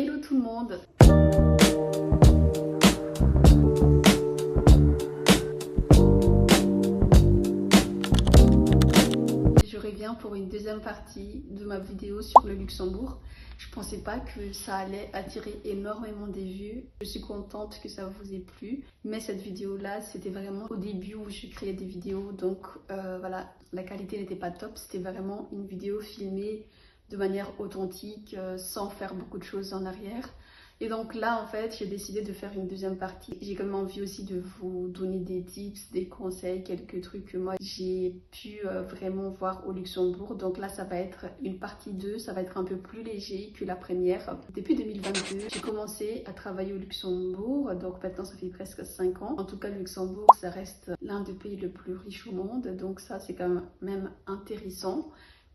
Hello tout le monde. Je reviens pour une deuxième partie de ma vidéo sur le Luxembourg. Je pensais pas que ça allait attirer énormément des vues. Je suis contente que ça vous ait plu. Mais cette vidéo là, c'était vraiment au début où je créais des vidéos. Donc voilà, la qualité n'était pas top. C'était vraiment une vidéo filmée de manière authentique, sans faire beaucoup de choses en arrière. Et donc là, en fait, j'ai décidé de faire une deuxième partie. J'ai quand même envie aussi de vous donner des tips, des conseils, quelques trucs que moi j'ai pu vraiment voir au Luxembourg. Donc là, ça va être une partie 2, ça va être un peu plus léger que la première. Depuis 2022, j'ai commencé à travailler au Luxembourg. Donc maintenant, ça fait presque 5 ans. En tout cas, le Luxembourg, ça reste l'un des pays les plus riches au monde. Donc ça, c'est quand même intéressant.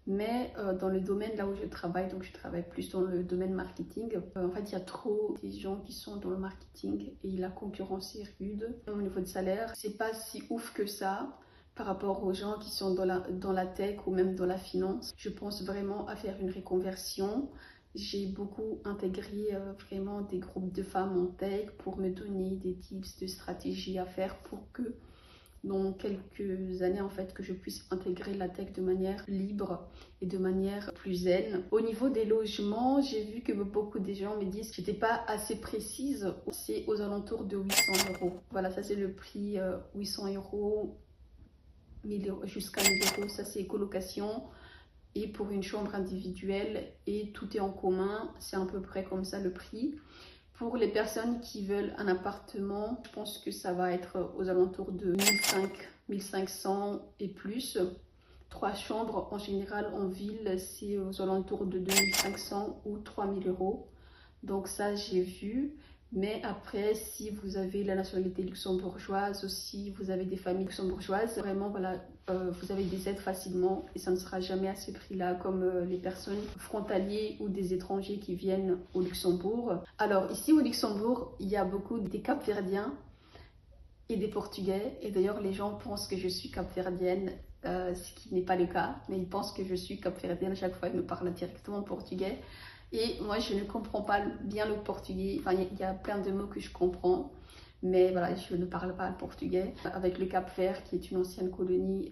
Mais dans le domaine là où je travaille, donc je travaille plus dans le domaine marketing, en fait il y a trop de gens qui sont dans le marketing et la concurrence est rude. Au niveau de salaire, c'est pas si ouf que ça par rapport aux gens qui sont dans la tech ou même dans la finance. Je pense vraiment à faire une reconversion. J'ai beaucoup intégré vraiment des groupes de femmes en tech pour me donner des tips de stratégie à faire pour que dans quelques années en fait que je puisse intégrer la tech de manière libre et de manière plus zen. Au niveau des logements, j'ai vu que beaucoup de gens me disent que j'étais pas assez précise. C'est aux alentours de 800 euros. Voilà, ça c'est le prix 800 euros, 1000 euros jusqu'à 1000 euros. Ça c'est colocation et pour une chambre individuelle et tout est en commun. C'est à peu près comme ça le prix. Pour les personnes qui veulent un appartement, je pense que ça va être aux alentours de 1500 et plus. 3 chambres en général en ville, c'est aux alentours de 2500 ou 3000 euros. Donc ça, j'ai vu. Mais après, si vous avez la nationalité luxembourgeoise, aussi vous avez des familles luxembourgeoises, vraiment, voilà, vous avez des aides facilement et ça ne sera jamais à ce prix-là comme les personnes frontaliers ou des étrangers qui viennent au Luxembourg. Alors ici au Luxembourg, il y a beaucoup des Cap-Verdiens et des Portugais. Et d'ailleurs, les gens pensent que je suis Cap-Verdienne, ce qui n'est pas le cas, mais ils pensent que je suis Cap-Verdienne à chaque fois, ils me parlent directement en portugais. Et moi, je ne comprends pas bien le portugais. Enfin, il y a plein de mots que je comprends, mais voilà, je ne parle pas le portugais. Avec le Cap-Vert, qui est une ancienne colonie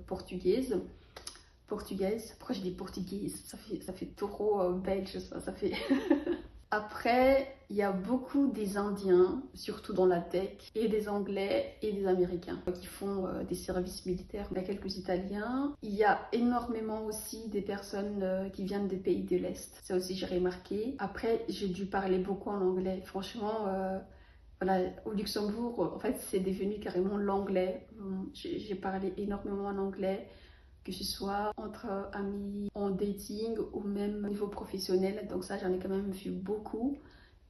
portugaise. Pourquoi je dis portugaise? Ça fait trop belge, ça fait... Après, il y a beaucoup des Indiens, surtout dans la tech, et des Anglais et des Américains qui font des services militaires. Il y a quelques Italiens. Il y a énormément aussi des personnes qui viennent des pays de l'Est. Ça aussi, j'ai remarqué. Après, j'ai dû parler beaucoup en anglais. Franchement, voilà, au Luxembourg, en fait, c'est devenu carrément l'anglais. J'ai parlé énormément en anglais, que ce soit entre amis, en dating ou même au niveau professionnel. Donc ça, j'en ai quand même vu beaucoup.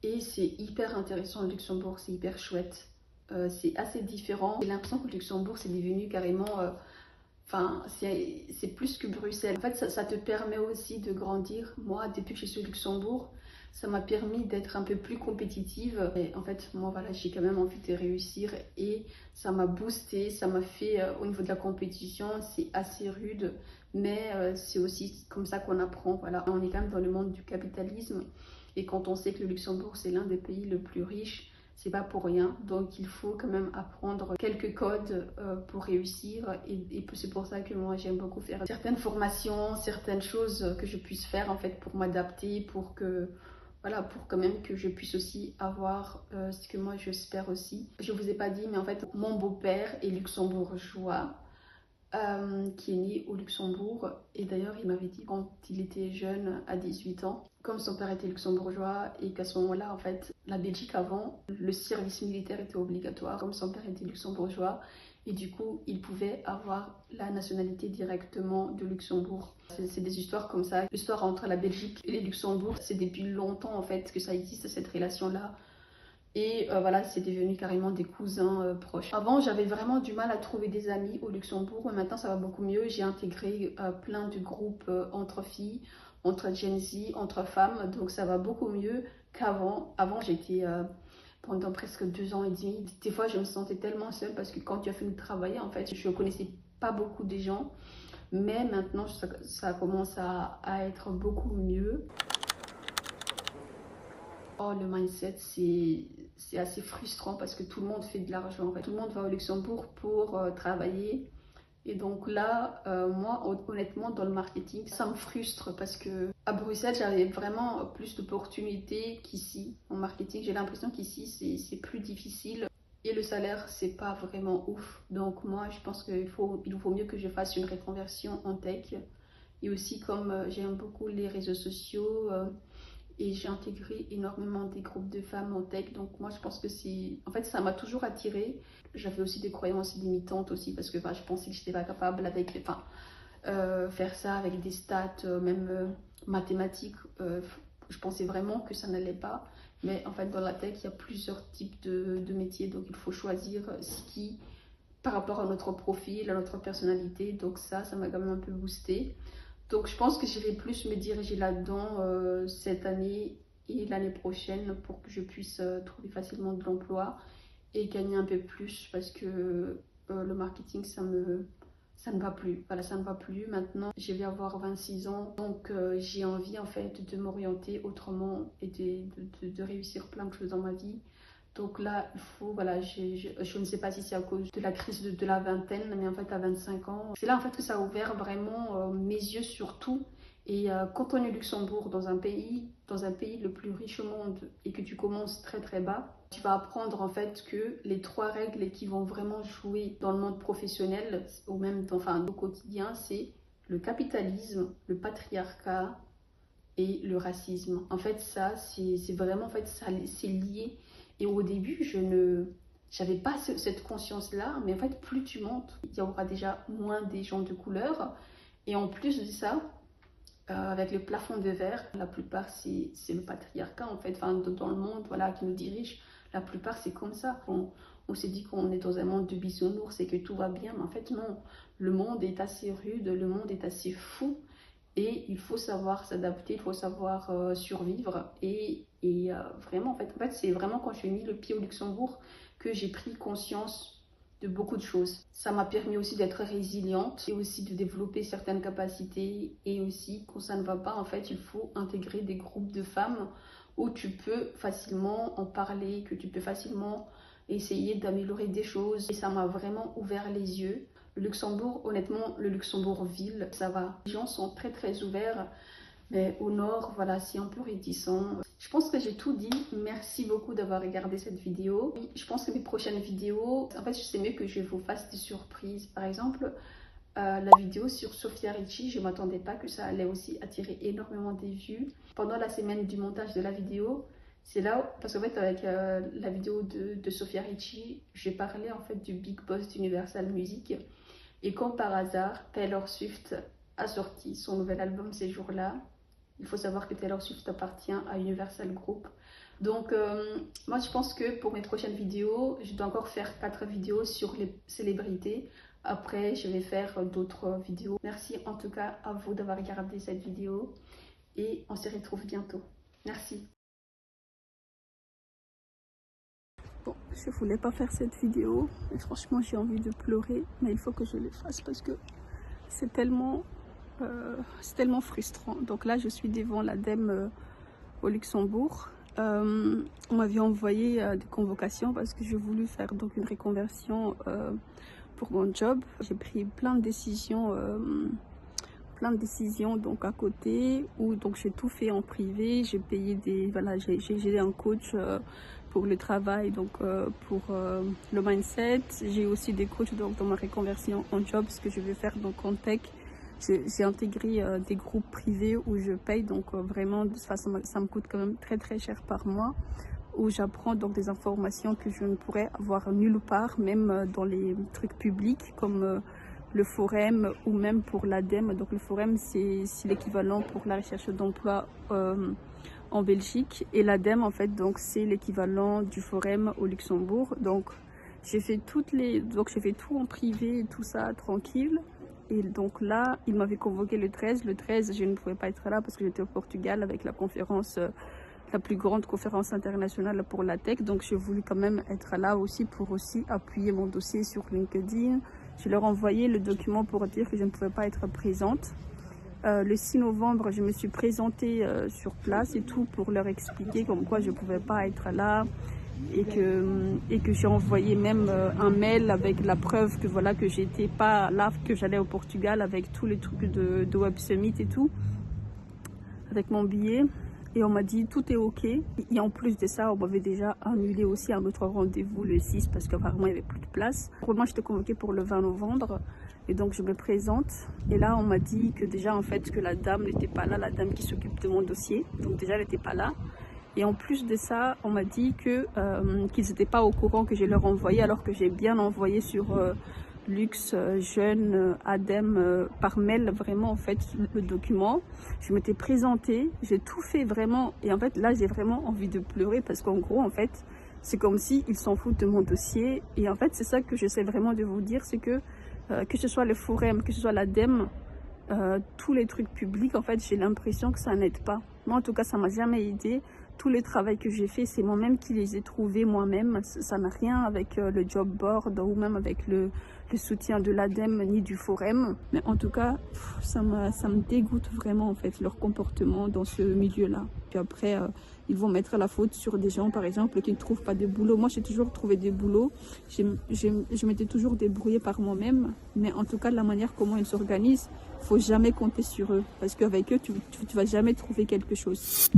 Et c'est hyper intéressant, le Luxembourg, c'est hyper chouette. C'est assez différent. J'ai l'impression que le Luxembourg, c'est devenu carrément... Enfin, c'est plus que Bruxelles. En fait, ça te permet aussi de grandir. Moi, depuis que je suis au Luxembourg, ça m'a permis d'être un peu plus compétitive. Et en fait, moi, voilà, j'ai quand même envie de réussir et ça m'a boosté, ça m'a fait, au niveau de la compétition, c'est assez rude, mais c'est aussi comme ça qu'on apprend. Voilà, on est quand même dans le monde du capitalisme et quand on sait que le Luxembourg, c'est l'un des pays les plus riches, c'est pas pour rien, donc il faut quand même apprendre quelques codes pour réussir et c'est pour ça que moi j'aime beaucoup faire certaines formations, certaines choses que je puisse faire en fait pour m'adapter, pour que voilà, pour quand même que je puisse aussi avoir ce que moi j'espère aussi. Je vous ai pas dit mais en fait mon beau-père est luxembourgeois. Qui est né au Luxembourg et d'ailleurs il m'avait dit quand il était jeune à 18 ans, comme son père était luxembourgeois et qu'à ce moment-là en fait la Belgique avant le service militaire était obligatoire, comme son père était luxembourgeois et du coup il pouvait avoir la nationalité directement de Luxembourg. C'est des histoires comme ça, l'histoire entre la Belgique et le Luxembourg, c'est depuis longtemps en fait que ça existe cette relation là. Et voilà, c'est devenu carrément des cousins proches. Avant, j'avais vraiment du mal à trouver des amis au Luxembourg, mais maintenant ça va beaucoup mieux. J'ai intégré plein de groupes entre filles, entre Gen Z, entre femmes, donc ça va beaucoup mieux qu'avant. Avant, j'étais pendant presque 2 ans et demi. Des fois, je me sentais tellement seule parce que quand tu as fini de travailler, en fait, je ne connaissais pas beaucoup des gens. Mais maintenant, ça commence à être beaucoup mieux. Oh, le mindset, c'est assez frustrant parce que tout le monde fait de l'argent. En fait. Tout le monde va au Luxembourg pour travailler. Et donc là, moi, honnêtement, dans le marketing, ça me frustre parce que à Bruxelles, j'avais vraiment plus d'opportunités qu'ici. En marketing, j'ai l'impression qu'ici, c'est plus difficile. Et le salaire, c'est pas vraiment ouf. Donc moi, je pense qu'il vaut mieux que je fasse une reconversion en tech. Et aussi, comme j'aime beaucoup les réseaux sociaux et j'ai intégré énormément des groupes de femmes en tech. Donc moi, je pense que en fait, ça m'a toujours attirée. J'avais aussi des croyances limitantes aussi parce que je pensais que je n'étais pas capable faire ça avec des stats, même mathématiques. Je pensais vraiment que ça n'allait pas. Mais en fait, dans la tech, il y a plusieurs types de métiers. Donc il faut choisir ce qui, par rapport à notre profil, à notre personnalité. Donc ça m'a quand même un peu boosté. Donc je pense que j'irai plus me diriger là-dedans cette année et l'année prochaine pour que je puisse trouver facilement de l'emploi et gagner un peu plus parce que le marketing, ça ne va plus. Voilà, ça ne va plus. Maintenant, je vais avoir 26 ans, donc j'ai envie en fait de m'orienter autrement et de réussir plein de choses dans ma vie. Donc là, il faut, voilà, je ne sais pas si c'est à cause de la crise de la vingtaine, mais en fait à 25 ans, c'est là en fait que ça a ouvert vraiment mes yeux sur tout. Et quand on est au Luxembourg, dans un pays le plus riche au monde, et que tu commences très très bas, tu vas apprendre en fait que les 3 règles qui vont vraiment jouer dans le monde professionnel, ou même au quotidien, c'est le capitalisme, le patriarcat et le racisme. En fait, ça, c'est vraiment, en fait, ça, c'est lié. Et au début, j'avais pas cette conscience-là, mais en fait, plus tu montes, il y aura déjà moins des gens de couleur. Et en plus de ça, avec le plafond de verre, la plupart, c'est le patriarcat, en fait, dans le monde, voilà, qui nous dirige. La plupart, c'est comme ça. On s'est dit qu'on est dans un monde de bisounours et que tout va bien, mais en fait, non. Le monde est assez rude, le monde est assez fou. Et il faut savoir s'adapter, il faut savoir survivre. Et vraiment, en fait, c'est vraiment quand j'ai mis le pied au Luxembourg que j'ai pris conscience de beaucoup de choses. Ça m'a permis aussi d'être résiliente et aussi de développer certaines capacités. Et aussi, quand ça ne va pas, en fait, il faut intégrer des groupes de femmes où tu peux facilement en parler, que tu peux facilement essayer d'améliorer des choses. Et ça m'a vraiment ouvert les yeux. Le Luxembourg, honnêtement, le Luxembourg-Ville, ça va. Les gens sont très très ouverts, mais au nord, voilà, c'est un peu réticent. Je pense que j'ai tout dit. Merci beaucoup d'avoir regardé cette vidéo. Je pense que mes prochaines vidéos, en fait, je sais mieux que je vous fasse des surprises. Par exemple, la vidéo sur Sofia Richie, je ne m'attendais pas que ça allait aussi attirer énormément des vues. Pendant la semaine du montage de la vidéo, c'est là, parce qu'en fait, avec la vidéo de Sofia Richie, j'ai parlé en fait du Big Boss d'Universal Music. Et comme par hasard, Taylor Swift a sorti son nouvel album ces jours-là. Il faut savoir que Taylor Swift appartient à Universal Group. Donc, moi, je pense que pour mes prochaines vidéos, je dois encore faire 4 vidéos sur les célébrités. Après, je vais faire d'autres vidéos. Merci en tout cas à vous d'avoir regardé cette vidéo. Et on se retrouve bientôt. Merci. Bon, je voulais pas faire cette vidéo, mais franchement j'ai envie de pleurer, mais il faut que je le fasse parce que c'est tellement frustrant. Donc là je suis devant l'ADEME au Luxembourg. On m'avait envoyé des convocations parce que j'ai voulu faire donc une reconversion pour mon job. J'ai pris plein de décisions donc à côté où donc j'ai tout fait en privé. J'ai payé j'ai un coach pour le travail, donc pour le mindset. J'ai aussi des coachs donc dans ma reconversion en job, ce que je vais faire donc en tech. J'ai intégré des groupes privés où je paye, donc vraiment de toute façon ça me coûte quand même très très cher par mois, où j'apprends donc des informations que je ne pourrais avoir nulle part, même dans les trucs publics comme le Forum ou même pour l'ADEME. Donc le Forum c'est l'équivalent pour la recherche d'emploi en Belgique, et l'ADEME en fait donc c'est l'équivalent du Forum au Luxembourg. Donc j'ai fait tout en privé et tout ça tranquille. Et donc là, il m'avait convoqué le 13. Le 13, je ne pouvais pas être là parce que j'étais au Portugal avec la conférence, la plus grande conférence internationale pour la tech. Donc j'ai voulu quand même être là aussi pour aussi appuyer mon dossier sur LinkedIn. Je leur ai envoyé le document pour dire que je ne pouvais pas être présente. le 6 novembre, je me suis présentée sur place et tout pour leur expliquer comme quoi je ne pouvais pas être là et que j'ai envoyé même un mail avec la preuve que voilà que j'étais pas là, que j'allais au Portugal avec tous les trucs de Web Summit et tout, avec mon billet. Et on m'a dit tout est ok. Et en plus de ça, on m'avait déjà annulé aussi un autre rendez-vous le 6 parce qu'apparemment il n'y avait plus de place. Pour moi, j'étais convoquée pour le 20 novembre. Et donc je me présente. Et là, on m'a dit que déjà en fait que la dame n'était pas là, la dame qui s'occupe de mon dossier. Donc déjà, elle n'était pas là. Et en plus de ça, on m'a dit que qu'ils n'étaient pas au courant que je leur envoyais alors que j'ai bien envoyé sur Luxe, Jeune, Adem, par mail vraiment en fait le document. Je m'étais présentée, j'ai tout fait vraiment et en fait là j'ai vraiment envie de pleurer parce qu'en gros en fait c'est comme si ils s'en foutent de mon dossier et en fait c'est ça que j'essaie vraiment de vous dire, c'est que ce soit le Forum, que ce soit l'Adem, tous les trucs publics en fait j'ai l'impression que ça n'aide pas. Moi en tout cas ça m'a jamais aidé. Tous les travaux que j'ai fait, c'est moi-même qui les ai trouvés moi-même. Ça n'a rien avec le job board ou même avec le soutien de l'ADEME ni du Forum. Mais en tout cas, ça me dégoûte vraiment en fait leur comportement dans ce milieu-là. Puis après, ils vont mettre la faute sur des gens par exemple qui ne trouvent pas de boulot. Moi, j'ai toujours trouvé des boulots. Je m'étais toujours débrouillée par moi-même. Mais en tout cas, de la manière comment ils s'organisent, il ne faut jamais compter sur eux. Parce qu'avec eux, tu ne vas jamais trouver quelque chose.